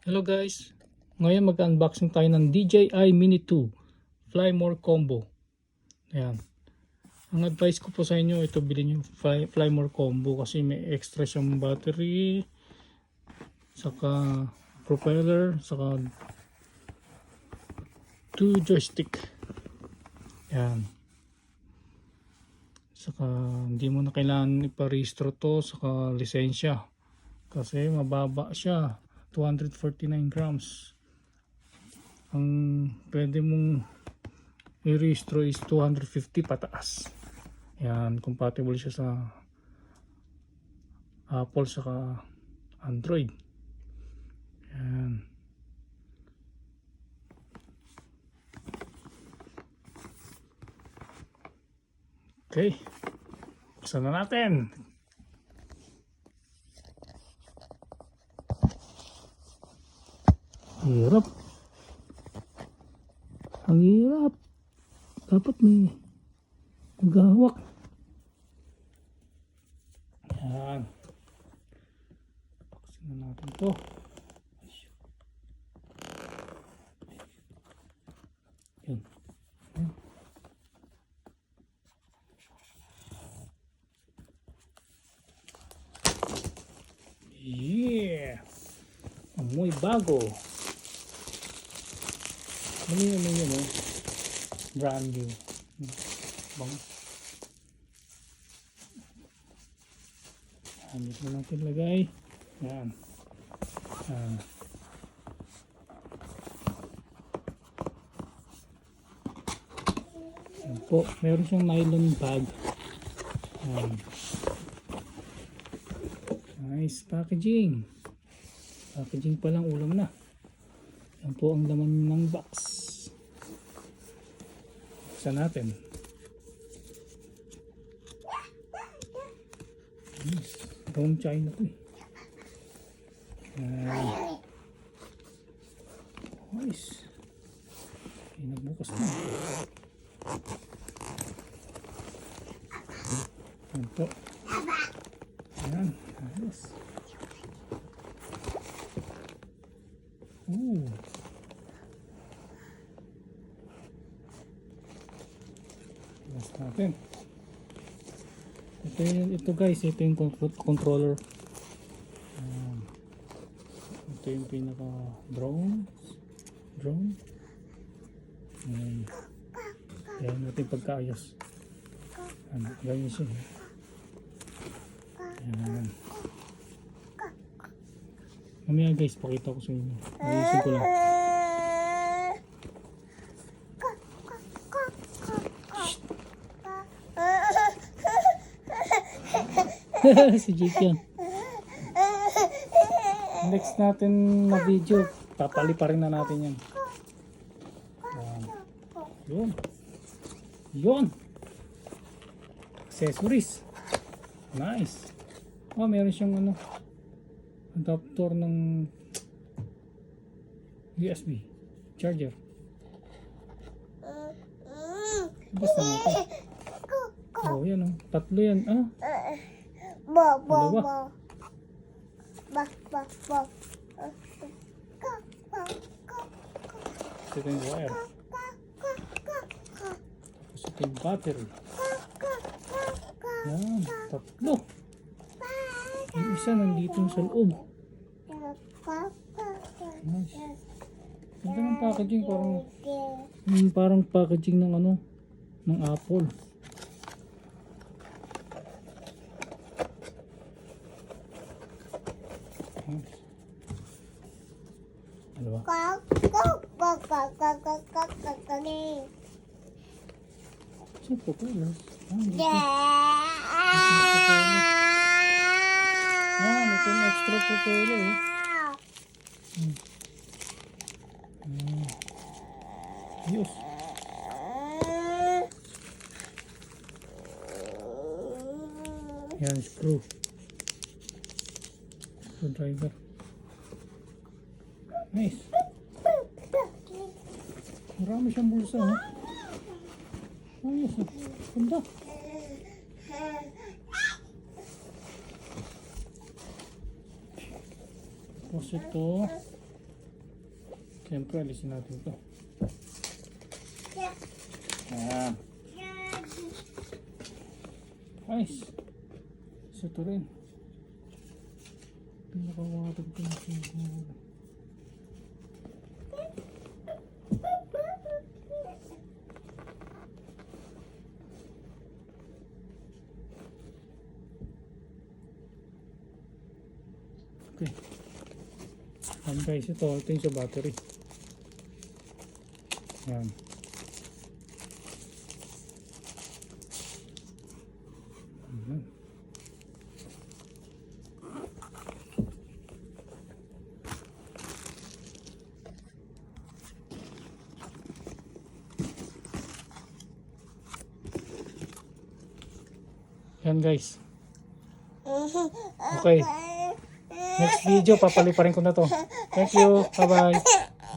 Hello guys, ngayon mag-unboxing tayo ng DJI Mini 2 Fly More Combo. Ayan. Ang advice ko po sa inyo, ito bilhin yung Fly More Combo kasi may extra siyang battery, saka propeller, saka 2 joystick. Ayan. Saka hindi mo na kailangan iparehistro to, saka lisensya kasi mababa siya. 249 grams. Ang pwede mong i-rehistro is 250 pataas. Yan, compatible siya sa Apple saka Android. Yan. Okay. Buksan na natin. Hirap. Ang hirap. Dapat may naghahawak. Yan. Buksan na natin to. Yan. Yan. Yeah. Amoy bago. Ano yun, oh? Brand new. Bang. Dito na natin lagay. Yan. Yan po. Meron siyang nylon bag. Yan. Nice packaging. Packaging pa lang, ulam na. Yan po ang laman ng box. Buksan natin. Nice. Brown China to eh. Nice. Okay, nagbukas na. Yan po. Yan. Nice. Ooh. Yes, natin. Ito guys, ito yung controller. Ito yung pinaka drone. Ayan natin pagkaayos. Ganyan siya. Ayan. Mamaya guys, pakita ko sa inyo. Ayusin ko lang. Si Jake yan. Next natin na video, papaliparin na natin yan. Yun. Accessories. Nice. Oh, meron siyang adapter ng USB charger. Basta natin. Oh, yan oh. Tatlo yan. Dalawa. Ito yung wire. Tapos ito yung battery. Yan. Tatlo. Yung isa nandito sa loob. Nice. Ganda ng packaging, parang packaging ng ng Apple. Dalawa. Saan po po? Ito yung extra propeller. Diyos. Yan, screw. Screwdriver. Nice. Marami siyang bulsa, ha? Ayos, ganda. Tapos ito, Siyempre, alisin natin ito. Ayan. Nice. Isa ito rin. Pinakawalag ko na siguro. Okay. Ayan guys, ito yung sa battery. Ayan. Ayan. Ayan guys. Okay. Next video, papaliparin ko na to. Thank you. Bye-bye.